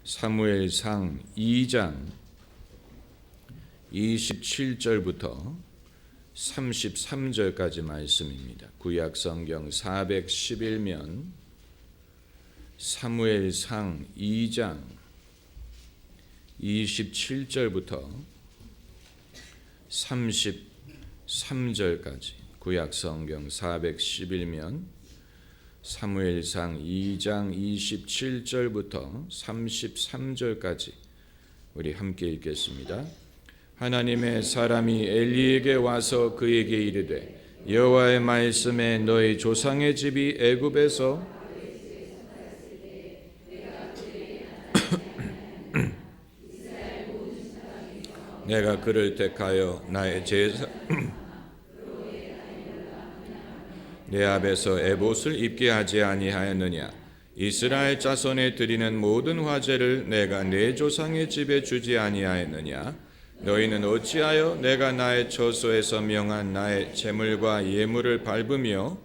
사무엘상 2장 27절부터 33절까지 말씀입니다. 구약성경 411면 사무엘상 2장 27절부터 33절까지 구약성경 411면 사무엘상 2장 27절부터 33절까지 우리 함께 읽겠습니다. 하나님의 사람이 엘리에게 와서 그에게 이르되 여호와의 말씀에 너희 조상의 집이 애굽에서 내가 그를 택하여 나의 제사 내 앞에서 에봇을 입게 하지 아니하였느냐. 이스라엘 자손에 드리는 모든 화제를 내가 내 조상의 집에 주지 아니하였느냐. 너희는 어찌하여 내가 나의 처소에서 명한 나의 제물과 예물을 밟으며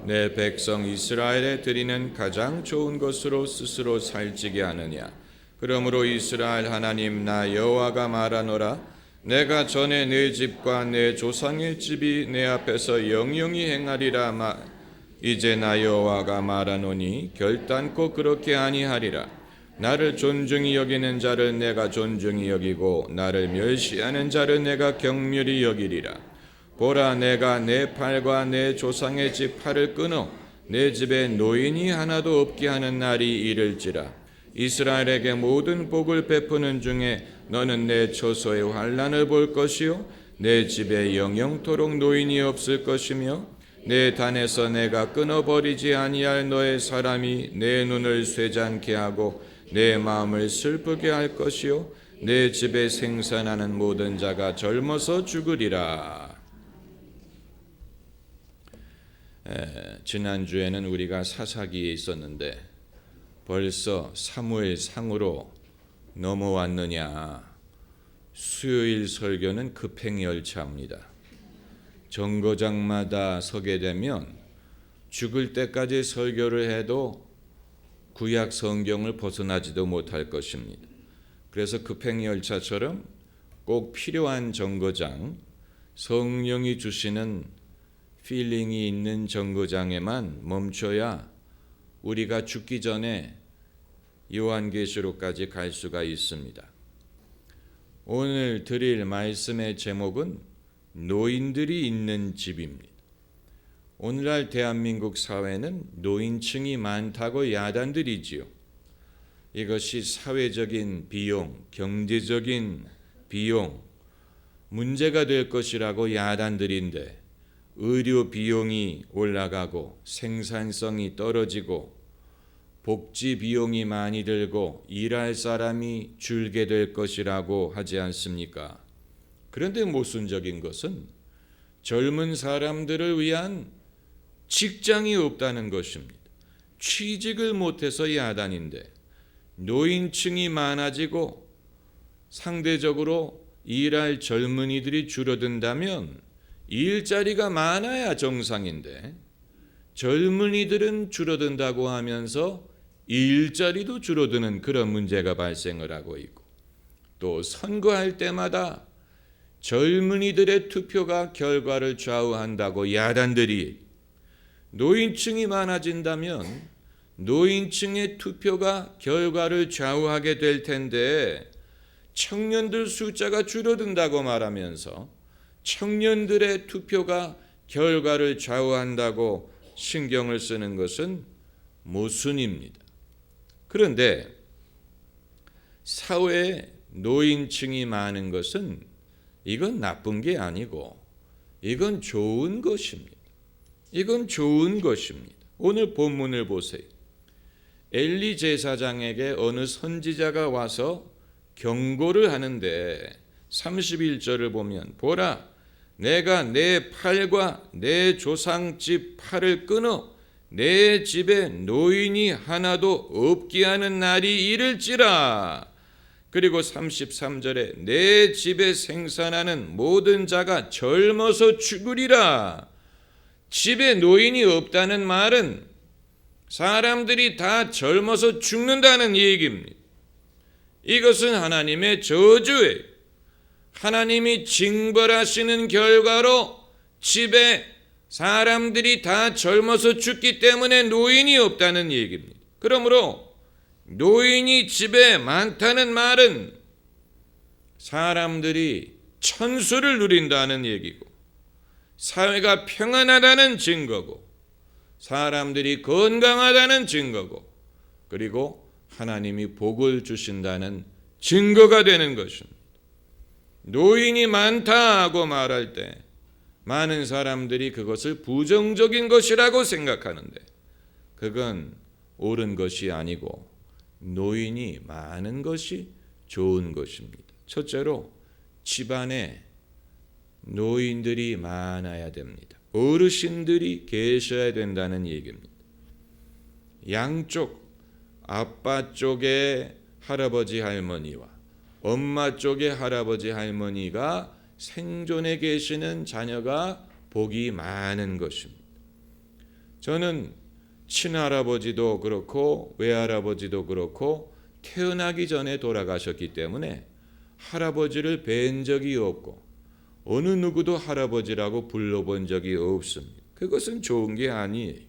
내 백성 이스라엘에 드리는 가장 좋은 것으로 스스로 살찌게 하느냐. 그러므로 이스라엘 하나님 나 여호와가 말하노라. 내가 전에 내 집과 내 조상의 집이 내 앞에서 영영히 행하리라. 이제 나 여호와가 말하노니 결단코 그렇게 아니하리라. 나를 존중히 여기는 자를 내가 존중히 여기고 나를 멸시하는 자를 내가 경멸히 여기리라. 보라, 내가 내 팔과 내 조상의 집 팔을 끊어 내 집에 노인이 하나도 없게 하는 날이 이를지라. 이스라엘에게 모든 복을 베푸는 중에 너는 내 처소의 환난을 볼 것이요 내 집에 영영토록 노인이 없을 것이며 내 단에서 내가 끊어버리지 아니할 너의 사람이 내 눈을 쇠잔케 하고 내 마음을 슬프게 할 것이요 내 집에 생산하는 모든 자가 젊어서 죽으리라. 지난주에는 우리가 사사기에 있었는데 벌써 사무엘상으로 넘어왔느냐. 수요일 설교는 급행열차입니다. 정거장마다 서게 되면 죽을 때까지 설교를 해도 구약 성경을 벗어나지도 못할 것입니다. 그래서 급행열차처럼 꼭 필요한 정거장, 성령이 주시는 필링이 있는 정거장에만 멈춰야 우리가 죽기 전에 요한계시록까지 갈 수가 있습니다. 오늘 드릴 말씀의 제목은 노인들이 있는 집입니다. 오늘날 대한민국 사회는 노인층이 많다고 야단들이지요. 이것이 사회적인 비용, 경제적인 비용, 문제가 될 것이라고 야단들인데 의료 비용이 올라가고 생산성이 떨어지고 복지 비용이 많이 들고 일할 사람이 줄게 될 것이라고 하지 않습니까? 그런데 모순적인 것은 젊은 사람들을 위한 직장이 없다는 것입니다. 취직을 못해서 야단인데 노인층이 많아지고 상대적으로 일할 젊은이들이 줄어든다면 일자리가 많아야 정상인데 젊은이들은 줄어든다고 하면서 일자리도 줄어드는 그런 문제가 발생을 하고 있고 또 선거할 때마다 젊은이들의 투표가 결과를 좌우한다고 야단들이 노인층이 많아진다면 노인층의 투표가 결과를 좌우하게 될 텐데 청년들 숫자가 줄어든다고 말하면서 청년들의 투표가 결과를 좌우한다고 신경을 쓰는 것은 모순입니다. 그런데 사회에 노인층이 많은 것은 이건 나쁜 게 아니고 이건 좋은 것입니다. 이건 좋은 것입니다. 오늘 본문을 보세요. 엘리 제사장에게 어느 선지자가 와서 경고를 하는데 31절을 보면 보라, 내가 내 팔과 내 조상 집 팔을 끊어 내 집에 노인이 하나도 없게 하는 날이 이를지라. 그리고 33절에 내 집에 생산하는 모든 자가 젊어서 죽으리라. 집에 노인이 없다는 말은 사람들이 다 젊어서 죽는다는 얘기입니다. 이것은 하나님의 저주예요. 하나님이 징벌하시는 결과로 집에 사람들이 다 젊어서 죽기 때문에 노인이 없다는 얘기입니다. 그러므로 노인이 집에 많다는 말은 사람들이 천수를 누린다는 얘기고, 사회가 평안하다는 증거고, 사람들이 건강하다는 증거고, 그리고 하나님이 복을 주신다는 증거가 되는 것입니다. 노인이 많다고 말할 때 많은 사람들이 그것을 부정적인 것이라고 생각하는데, 그건 옳은 것이 아니고 노인이 많은 것이 좋은 것입니다. 첫째로 집안에 노인들이 많아야 됩니다. 어르신들이 계셔야 된다는 얘기입니다. 양쪽, 아빠 쪽의 할아버지 할머니와 엄마 쪽의 할아버지 할머니가 생존해 계시는 자녀가 복이 많은 것입니다. 저는 친할아버지도 그렇고 외할아버지도 그렇고 태어나기 전에 돌아가셨기 때문에 할아버지를 뵌 적이 없고 어느 누구도 할아버지라고 불러본 적이 없습니다. 그것은 좋은 게 아니에요.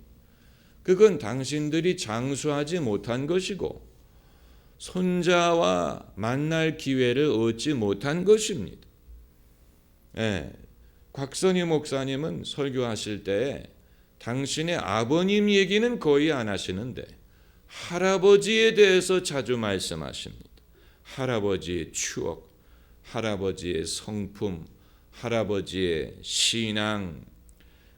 그건 당신들이 장수하지 못한 것이고 손자와 만날 기회를 얻지 못한 것입니다. 곽선희 목사님은 설교하실 때 당신의 아버님 얘기는 거의 안 하시는데 할아버지에 대해서 자주 말씀하십니다. 할아버지의 추억, 할아버지의 성품, 할아버지의 신앙,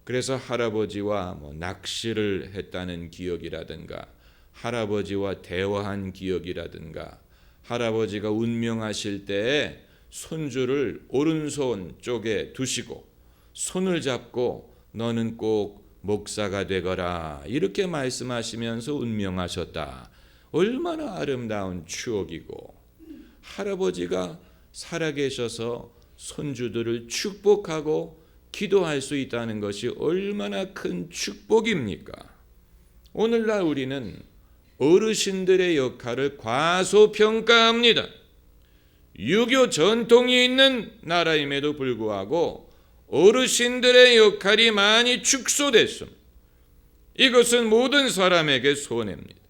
그래서 할아버지와 낚시를 했다는 기억이라든가 할아버지와 대화한 기억이라든가 할아버지가 운명하실 때에 손주를 오른손 쪽에 두시고 손을 잡고 너는 꼭 목사가 되거라 이렇게 말씀하시면서 운명하셨다. 얼마나 아름다운 추억이고, 할아버지가 살아계셔서 손주들을 축복하고 기도할 수 있다는 것이 얼마나 큰 축복입니까? 오늘날 우리는 어르신들의 역할을 과소평가합니다. 유교 전통이 있는 나라임에도 불구하고 어르신들의 역할이 많이 축소됐습니다. 이것은 모든 사람에게 손해입니다.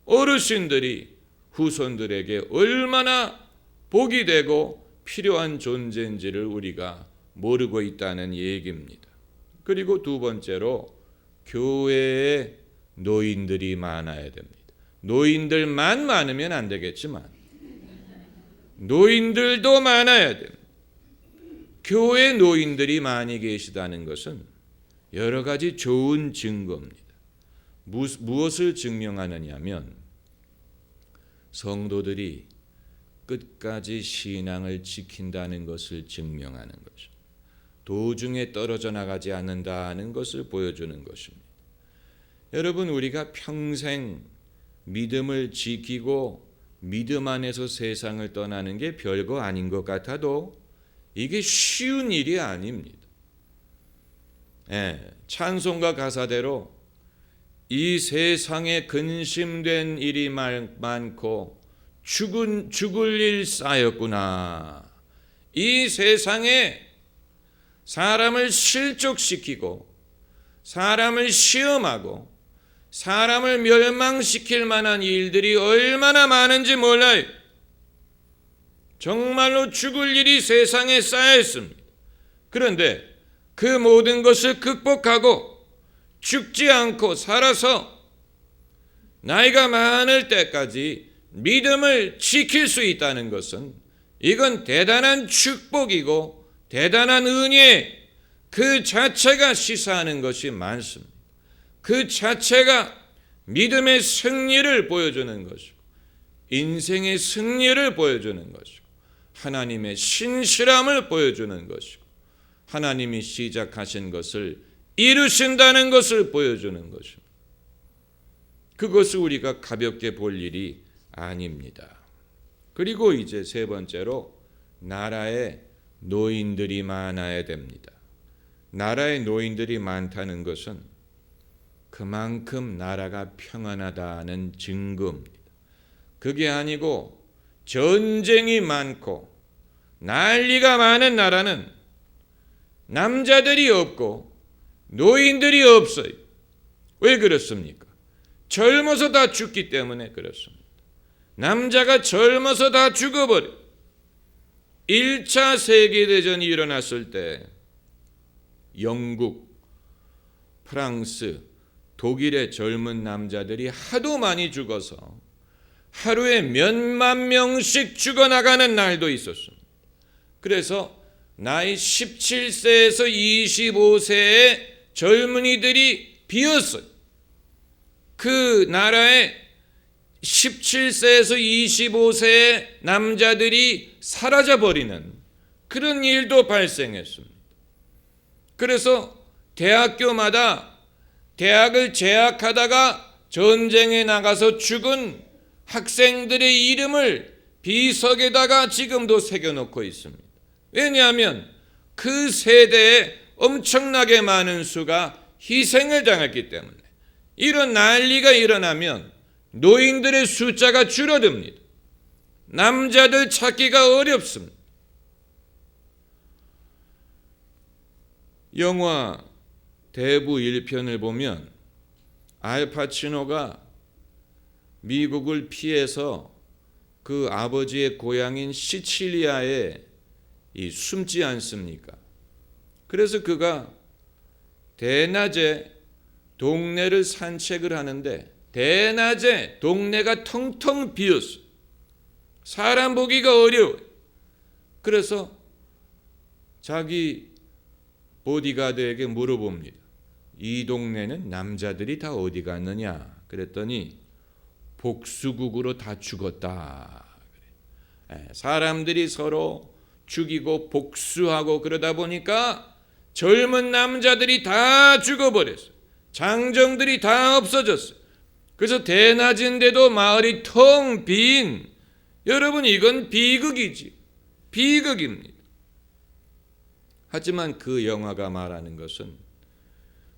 어르신들이 후손들에게 얼마나 복이 되고 필요한 존재인지를 우리가 모르고 있다는 얘기입니다. 그리고 두 번째로 교회에 노인들이 많아야 됩니다. 노인들만 많으면 안 되겠지만 노인들도 많아야 됩니다. 교회 노인들이 많이 계시다는 것은 여러 가지 좋은 증거입니다. 무엇을 증명하느냐면 성도들이 끝까지 신앙을 지킨다는 것을 증명하는 것입니다. 도중에 떨어져 나가지 않는다는 것을 보여주는 것입니다. 여러분, 우리가 평생 믿음을 지키고 믿음 안에서 세상을 떠나는 게 별거 아닌 것 같아도 이게 쉬운 일이 아닙니다. 찬송가 가사대로 이 세상에 근심된 일이 많고 죽을 일 쌓였구나. 이 세상에 사람을 실족시키고 사람을 시험하고 사람을 멸망시킬 만한 일들이 얼마나 많은지 몰라요. 정말로 죽을 일이 세상에 쌓여있습니다. 그런데 그 모든 것을 극복하고 죽지 않고 살아서 나이가 많을 때까지 믿음을 지킬 수 있다는 것은 이건 대단한 축복이고 대단한 은혜, 그 자체가 시사하는 것이 많습니다. 그 자체가 믿음의 승리를 보여주는 것이고 인생의 승리를 보여주는 것이고 하나님의 신실함을 보여주는 것이고 하나님이 시작하신 것을 이루신다는 것을 보여주는 것입니다. 그것을 우리가 가볍게 볼 일이 아닙니다. 그리고 이제 세 번째로 나라에 노인들이 많아야 됩니다. 나라에 노인들이 많다는 것은 그만큼 나라가 평안하다는 증거입니다. 그게 아니고 전쟁이 많고 난리가 많은 나라는 남자들이 없고 노인들이 없어요. 왜 그렇습니까? 젊어서 다 죽기 때문에 그렇습니다. 남자가 젊어서 다 죽어버려. 1차 세계대전이 일어났을 때 영국, 프랑스, 독일의 젊은 남자들이 하도 많이 죽어서 하루에 몇만 명씩 죽어나가는 날도 있었습니다. 그래서 나이 17세에서 25세의 젊은이들이 비었어요. 그 나라에 17세에서 25세의 남자들이 사라져버리는 그런 일도 발생했습니다. 그래서 대학교마다 대학을 재학하다가 전쟁에 나가서 죽은 학생들의 이름을 비석에다가 지금도 새겨놓고 있습니다. 왜냐하면 그 세대에 엄청나게 많은 수가 희생을 당했기 때문에. 이런 난리가 일어나면 노인들의 숫자가 줄어듭니다. 남자들 찾기가 어렵습니다. 영화 대부 1편을 보면 알파치노가 미국을 피해서 그 아버지의 고향인 시칠리아에 숨지 않습니까? 그래서 그가 대낮에 동네를 산책을 하는데 대낮에 동네가 텅텅 비었어요. 사람 보기가 어려워요. 그래서 자기 보디가드에게 물어봅니다. 이 동네는 남자들이 다 어디 갔느냐? 그랬더니 복수국으로 다 죽었다. 사람들이 서로 죽이고 복수하고 그러다 보니까 젊은 남자들이 다 죽어버렸어요. 장정들이 다 없어졌어요. 그래서 대낮인데도 마을이 텅 빈, 여러분 이건 비극이지. 비극입니다. 하지만 그 영화가 말하는 것은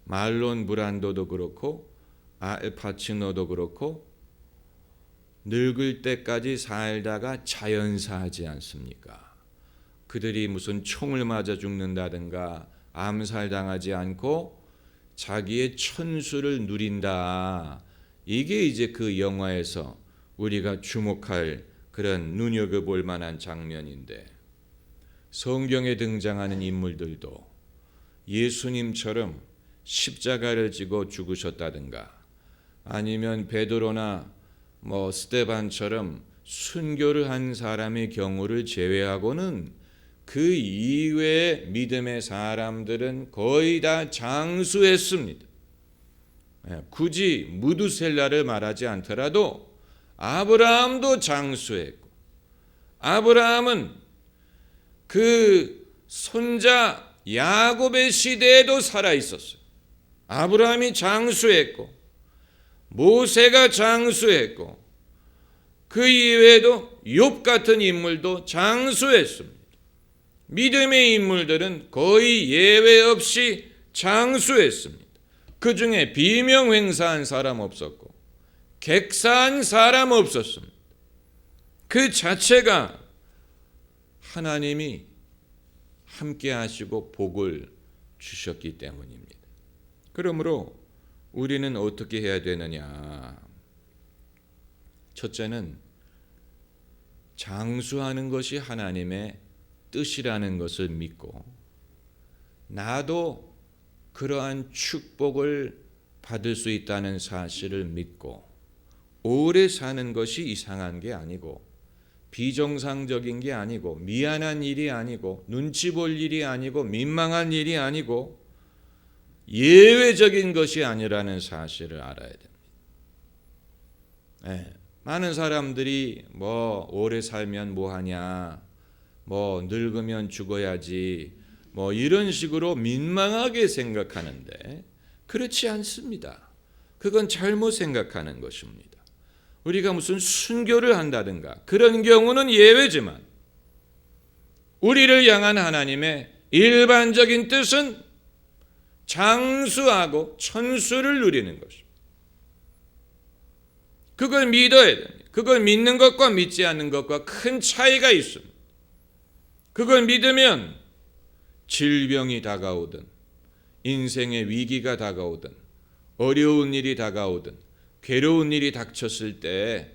말론 브란도도 그렇고 알파치노도 그렇고 늙을 때까지 살다가 자연사하지 않습니까? 그들이 무슨 총을 맞아 죽는다든가 암살당하지 않고 자기의 천수를 누린다. 이게 이제 그 영화에서 우리가 주목할 그런 눈여겨볼 만한 장면인데, 성경에 등장하는 인물들도 예수님처럼 십자가를 지고 죽으셨다든가 아니면 베드로나 스데반처럼 순교를 한 사람의 경우를 제외하고는 그 이외의 믿음의 사람들은 거의 다 장수했습니다. 굳이 무두셀라를 말하지 않더라도 아브라함도 장수했고, 아브라함은 그 손자 야곱의 시대에도 살아 있었어요. 아브라함이 장수했고 모세가 장수했고 그 이외에도 욥 같은 인물도 장수했습니다. 믿음의 인물들은 거의 예외 없이 장수했습니다. 그 중에 비명 횡사한 사람 없었고 객사한 사람 없었습니다. 그 자체가 하나님이 함께 하시고 복을 주셨기 때문입니다. 그러므로 우리는 어떻게 해야 되느냐? 첫째는 장수하는 것이 하나님의 뜻이라는 것을 믿고 나도 그러한 축복을 받을 수 있다는 사실을 믿고 오래 사는 것이 이상한 게 아니고 비정상적인 게 아니고 미안한 일이 아니고 눈치 볼 일이 아니고 민망한 일이 아니고 예외적인 것이 아니라는 사실을 알아야 됩니다. 많은 사람들이 오래 살면 뭐하냐, 늙으면 죽어야지, 이런 식으로 민망하게 생각하는데 그렇지 않습니다. 그건 잘못 생각하는 것입니다. 우리가 무슨 순교를 한다든가 그런 경우는 예외지만 우리를 향한 하나님의 일반적인 뜻은 장수하고 천수를 누리는 것입니다. 그걸 믿어야 됩니다. 그걸 믿는 것과 믿지 않는 것과 큰 차이가 있습니다. 그걸 믿으면 질병이 다가오든 인생의 위기가 다가오든 어려운 일이 다가오든 괴로운 일이 닥쳤을 때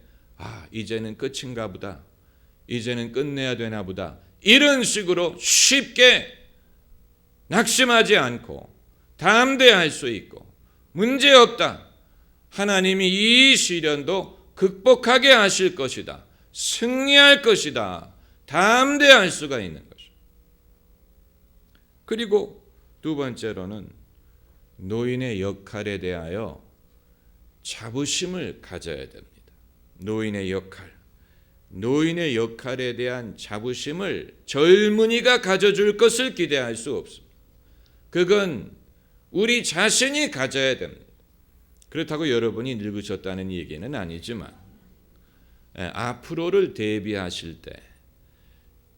이제는 끝인가 보다. 이제는 끝내야 되나 보다. 이런 식으로 쉽게 낙심하지 않고 담대할 수 있고 문제없다. 하나님이 이 시련도 극복하게 하실 것이다. 승리할 것이다. 담대할 수가 있는 것입니다. 그리고 두 번째로는 노인의 역할에 대하여 자부심을 가져야 됩니다. 노인의 역할에 대한 자부심을 젊은이가 가져줄 것을 기대할 수 없습니다. 그건 우리 자신이 가져야 됩니다. 그렇다고 여러분이 늙으셨다는 얘기는 아니지만 앞으로를 대비하실 때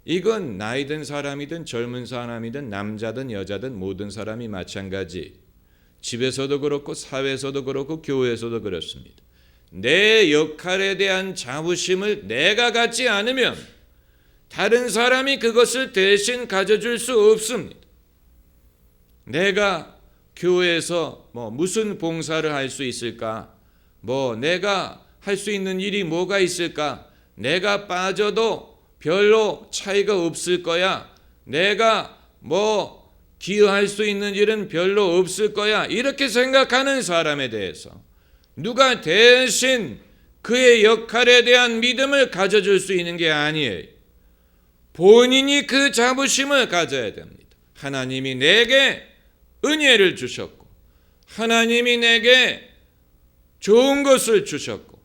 이건 나이 든 사람이든 젊은 사람이든 남자든 여자든 모든 사람이 마찬가지. 집에서도 그렇고 사회에서도 그렇고 교회에서도 그렇습니다. 내 역할에 대한 자부심을 내가 갖지 않으면 다른 사람이 그것을 대신 가져줄 수 없습니다. 내가 교회에서 무슨 봉사를 할 수 있을까? 내가 할 수 있는 일이 뭐가 있을까? 내가 빠져도 별로 차이가 없을 거야. 내가 기여할 수 있는 일은 별로 없을 거야. 이렇게 생각하는 사람에 대해서 누가 대신 그의 역할에 대한 믿음을 가져줄 수 있는 게 아니에요. 본인이 그 자부심을 가져야 됩니다. 하나님이 내게 은혜를 주셨고 하나님이 내게 좋은 것을 주셨고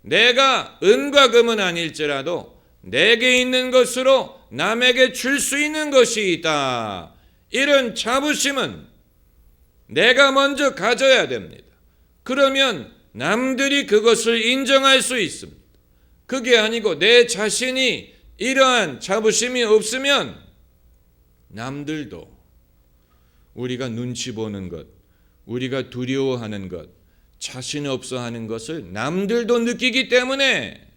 내가 은과 금은 아닐지라도 내게 있는 것으로 남에게 줄 수 있는 것이 있다. 이런 자부심은 내가 먼저 가져야 됩니다. 그러면 남들이 그것을 인정할 수 있습니다. 그게 아니고 내 자신이 이러한 자부심이 없으면 남들도 우리가 눈치 보는 것, 우리가 두려워하는 것, 자신 없어 하는 것을 남들도 느끼기 때문에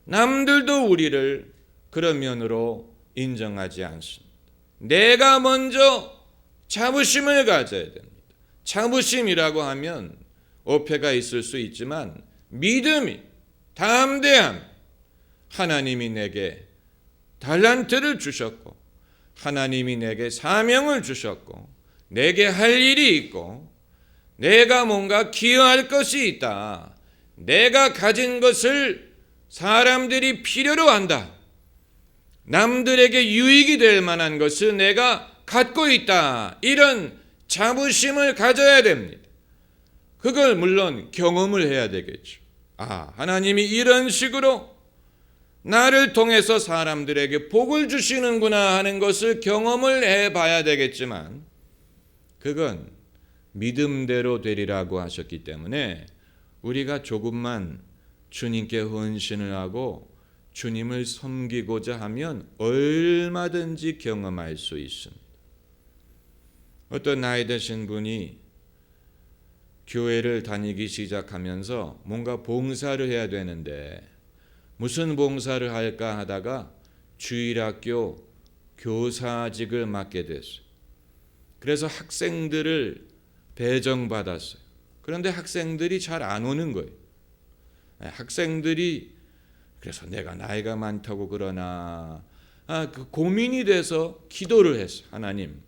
남들도 우리를 그런 면으로 인정하지 않습니다. 내가 먼저 자부심을 가져야 됩니다. 자부심이라고 하면 어폐가 있을 수 있지만 믿음이, 담대함, 하나님이 내게 달란트를 주셨고 하나님이 내게 사명을 주셨고 내게 할 일이 있고 내가 뭔가 기여할 것이 있다. 내가 가진 것을 사람들이 필요로 한다. 남들에게 유익이 될 만한 것을 내가 갖고 있다. 이런 자부심을 가져야 됩니다. 그걸 물론 경험을 해야 되겠죠. 하나님이 이런 식으로 나를 통해서 사람들에게 복을 주시는구나 하는 것을 경험을 해봐야 되겠지만 그건 믿음대로 되리라고 하셨기 때문에 우리가 조금만 주님께 헌신을 하고 주님을 섬기고자 하면 얼마든지 경험할 수 있습니다. 어떤 나이 드신 분이 교회를 다니기 시작하면서 뭔가 봉사를 해야 되는데 무슨 봉사를 할까 하다가 주일학교 교사직을 맡게 됐어요. 그래서 학생들을 배정받았어요. 그런데 학생들이 잘 안 오는 거예요. 학생들이 그래서 내가 나이가 많다고 그러나 그 고민이 돼서 기도를 했어요. 하나님,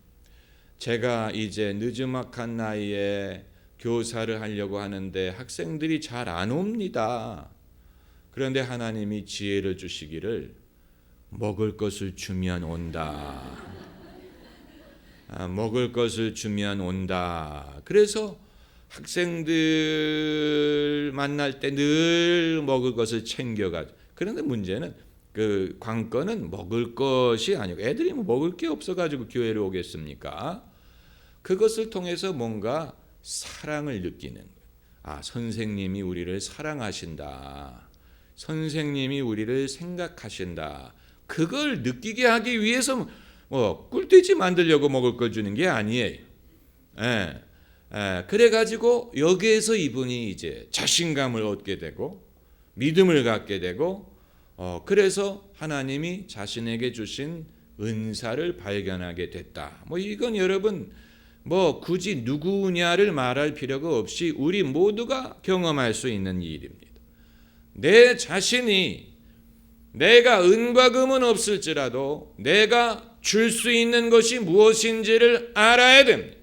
제가 이제 늦지막한 나이에 교사를 하려고 하는데 학생들이 잘 안 옵니다. 그런데 하나님이 지혜를 주시기를 먹을 것을 주면 온다. 먹을 것을 주면 온다. 그래서 학생들 만날 때 늘 먹을 것을 챙겨가지고. 그런데 문제는 그 관건은 먹을 것이 아니고 애들이 먹을 게 없어가지고 교회를 오겠습니까? 그것을 통해서 뭔가 사랑을 느끼는 거예요. 선생님이 우리를 사랑하신다. 선생님이 우리를 생각하신다. 그걸 느끼게 하기 위해서 꿀돼지 만들려고 먹을 걸 주는 게 아니에요. 그래가지고 여기에서 이분이 이제 자신감을 얻게 되고 믿음을 갖게 되고 그래서 하나님이 자신에게 주신 은사를 발견하게 됐다. 이건 여러분 굳이 누구냐를 말할 필요가 없이 우리 모두가 경험할 수 있는 일입니다. 내 자신이 내가 은과 금은 없을지라도 내가 줄 수 있는 것이 무엇인지를 알아야 됩니다.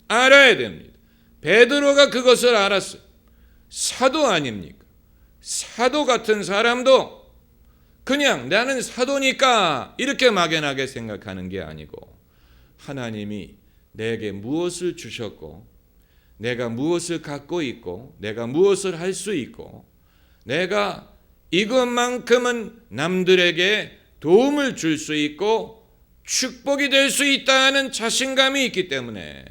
알아야 됩니다. 베드로가 그것을 알았어요. 사도 아닙니까? 사도 같은 사람도 그냥 나는 사도니까 이렇게 막연하게 생각하는 게 아니고 하나님이 내게 무엇을 주셨고 내가 무엇을 갖고 있고 내가 무엇을 할 수 있고 내가 이것만큼은 남들에게 도움을 줄 수 있고 축복이 될 수 있다는 자신감이 있기 때문에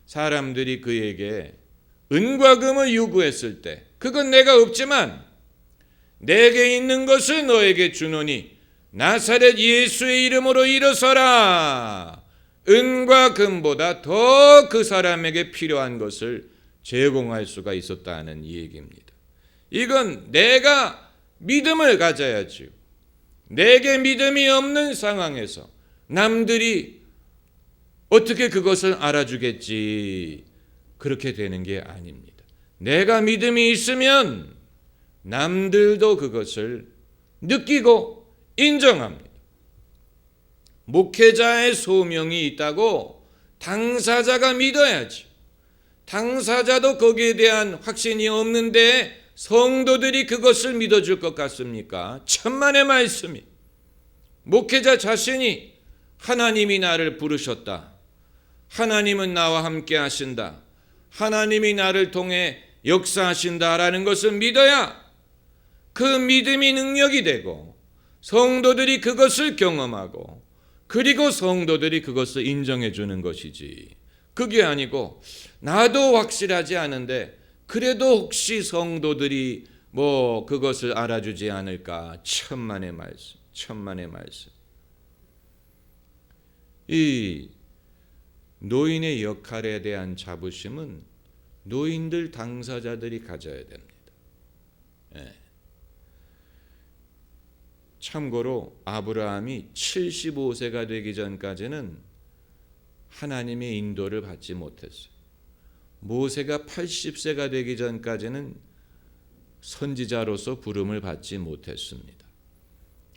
사람들이 그에게 은과 금을 요구했을 때 그건 내가 없지만 내게 있는 것을 너에게 주노니 나사렛 예수의 이름으로 일어서라. 은과 금보다 더 그 사람에게 필요한 것을 제공할 수가 있었다는 얘기입니다. 이건 내가 믿음을 가져야지요. 내게 믿음이 없는 상황에서 남들이 어떻게 그것을 알아주겠지 그렇게 되는 게 아닙니다. 내가 믿음이 있으면 남들도 그것을 느끼고 인정합니다. 목회자의 소명이 있다고 당사자가 믿어야지. 당사자도 거기에 대한 확신이 없는데 성도들이 그것을 믿어줄 것 같습니까? 천만의 말씀이. 목회자 자신이 하나님이 나를 부르셨다. 하나님은 나와 함께 하신다. 하나님이 나를 통해 역사하신다라는 것을 믿어야 그 믿음이 능력이 되고 성도들이 그것을 경험하고 그리고 성도들이 그것을 인정해 주는 것이지. 그게 아니고 나도 확실하지 않은데 그래도 혹시 성도들이 그것을 알아주지 않을까. 천만의 말씀, 천만의 말씀. 이 노인의 역할에 대한 자부심은 노인들 당사자들이 가져야 됩니다. 참고로 아브라함이 75세가 되기 전까지는 하나님의 인도를 받지 못했어요. 모세가 80세가 되기 전까지는 선지자로서 부름을 받지 못했습니다.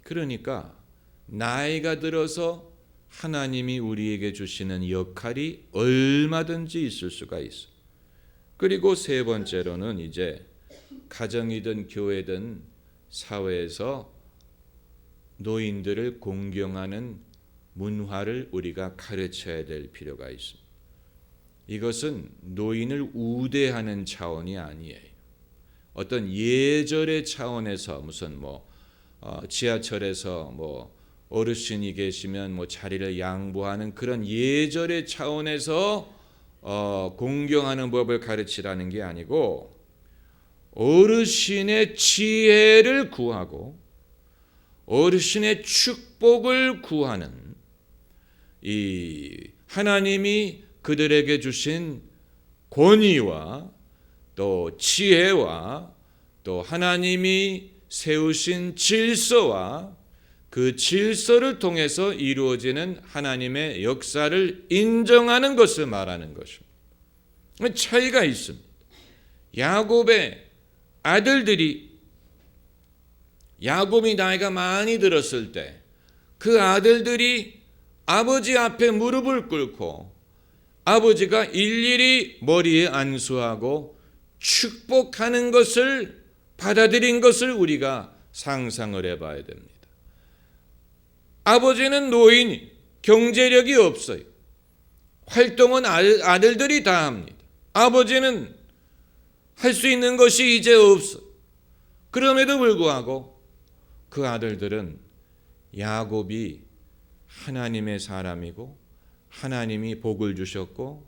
그러니까 나이가 들어서 하나님이 우리에게 주시는 역할이 얼마든지 있을 수가 있어요. 그리고 세 번째로는 이제 가정이든 교회든 사회에서 노인들을 공경하는 문화를 우리가 가르쳐야 될 필요가 있습니다. 이것은 노인을 우대하는 차원이 아니에요. 어떤 예절의 차원에서 무슨 지하철에서 어르신이 계시면 자리를 양보하는 그런 예절의 차원에서 공경하는 법을 가르치라는 게 아니고 어르신의 지혜를 구하고 어르신의 축복을 구하는 이 하나님이 그들에게 주신 권위와 또 지혜와 또 하나님이 세우신 질서와 그 질서를 통해서 이루어지는 하나님의 역사를 인정하는 것을 말하는 것입니다. 차이가 있습니다. 야곱의 아들들이 야곱이 나이가 많이 들었을 때 그 아들들이 아버지 앞에 무릎을 꿇고 아버지가 일일이 머리에 안수하고 축복하는 것을 받아들인 것을 우리가 상상을 해봐야 됩니다. 아버지는 노인이 경제력이 없어요. 활동은 아들들이 다 합니다. 아버지는 할 수 있는 것이 이제 없어. 그럼에도 불구하고 그 아들들은 야곱이 하나님의 사람이고 하나님이 복을 주셨고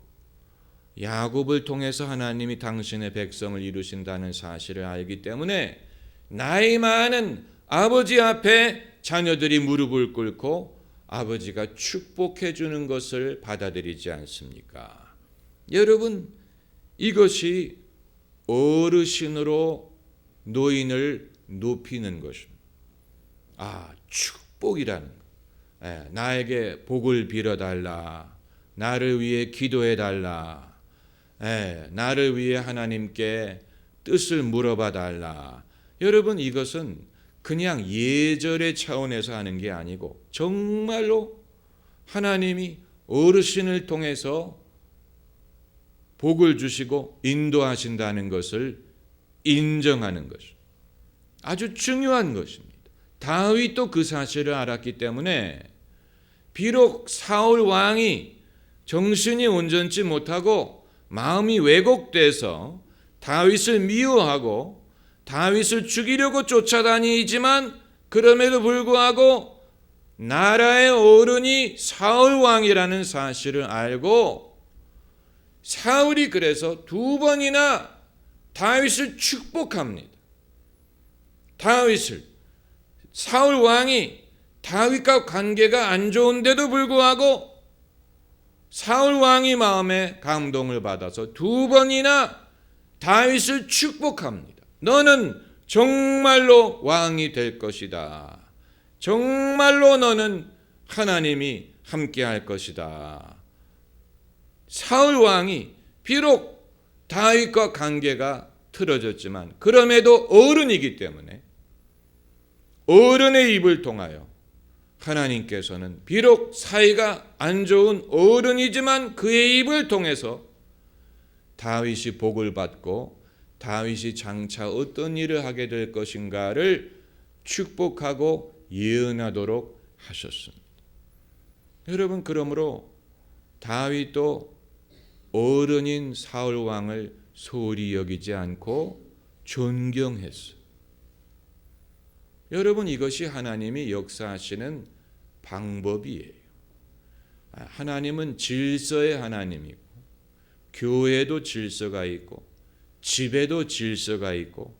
야곱을 통해서 하나님이 당신의 백성을 이루신다는 사실을 알기 때문에 나이 많은 아버지 앞에 자녀들이 무릎을 꿇고 아버지가 축복해 주는 것을 받아들이지 않습니까? 여러분, 이것이 어르신으로 노인을 높이는 것입니다. 축복이라는 거. 나에게 복을 빌어달라. 나를 위해 기도해달라. 나를 위해 하나님께 뜻을 물어봐달라. 여러분, 이것은 그냥 예절의 차원에서 하는 게 아니고 정말로 하나님이 어르신을 통해서 복을 주시고 인도하신다는 것을 인정하는 것입니다. 아주 중요한 것입니다. 다윗도 그 사실을 알았기 때문에 비록 사울 왕이 정신이 온전치 못하고 마음이 왜곡돼서 다윗을 미워하고 다윗을 죽이려고 쫓아다니지만 그럼에도 불구하고 나라의 어른이 사울 왕이라는 사실을 알고 사울이 그래서 2번이나 다윗을 축복합니다. 사울 왕이 다윗과 관계가 안 좋은데도 불구하고 사울 왕이 마음에 감동을 받아서 2번이나 다윗을 축복합니다. 너는 정말로 왕이 될 것이다. 정말로 너는 하나님이 함께 할 것이다. 사울 왕이 비록 다윗과 관계가 틀어졌지만 그럼에도 어른이기 때문에 어른의 입을 통하여 하나님께서는 비록 사이가 안 좋은 어른이지만 그의 입을 통해서 다윗이 복을 받고 다윗이 장차 어떤 일을 하게 될 것인가를 축복하고 예언하도록 하셨습니다. 여러분, 그러므로 다윗도 어른인 사울 왕을 소홀히 여기지 않고 존경했어요. 여러분, 이것이 하나님이 역사하시는 방법이에요. 하나님은 질서의 하나님이고 교회도 질서가 있고 집에도 질서가 있고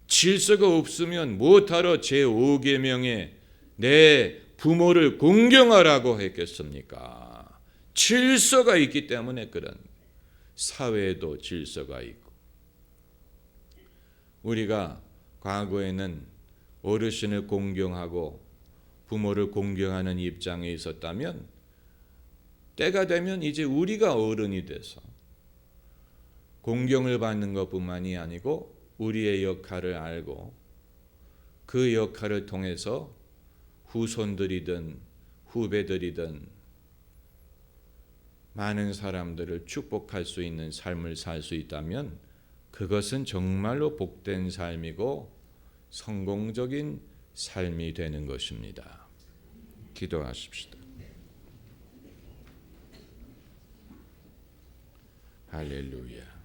질서가 없으면 못하러 제5계명에 내 부모를 공경하라고 했겠습니까? 질서가 있기 때문에 그런 사회에도 질서가 있고 우리가 과거에는 어르신을 공경하고 부모를 공경하는 입장에 있었다면 때가 되면 이제 우리가 어른이 돼서 공경을 받는 것뿐만이 아니고 우리의 역할을 알고 그 역할을 통해서 후손들이든 후배들이든 많은 사람들을 축복할 수 있는 삶을 살 수 있다면 그것은 정말로 복된 삶이고 성공적인 삶이 되는 것입니다. 기도하십시다. 할렐루야.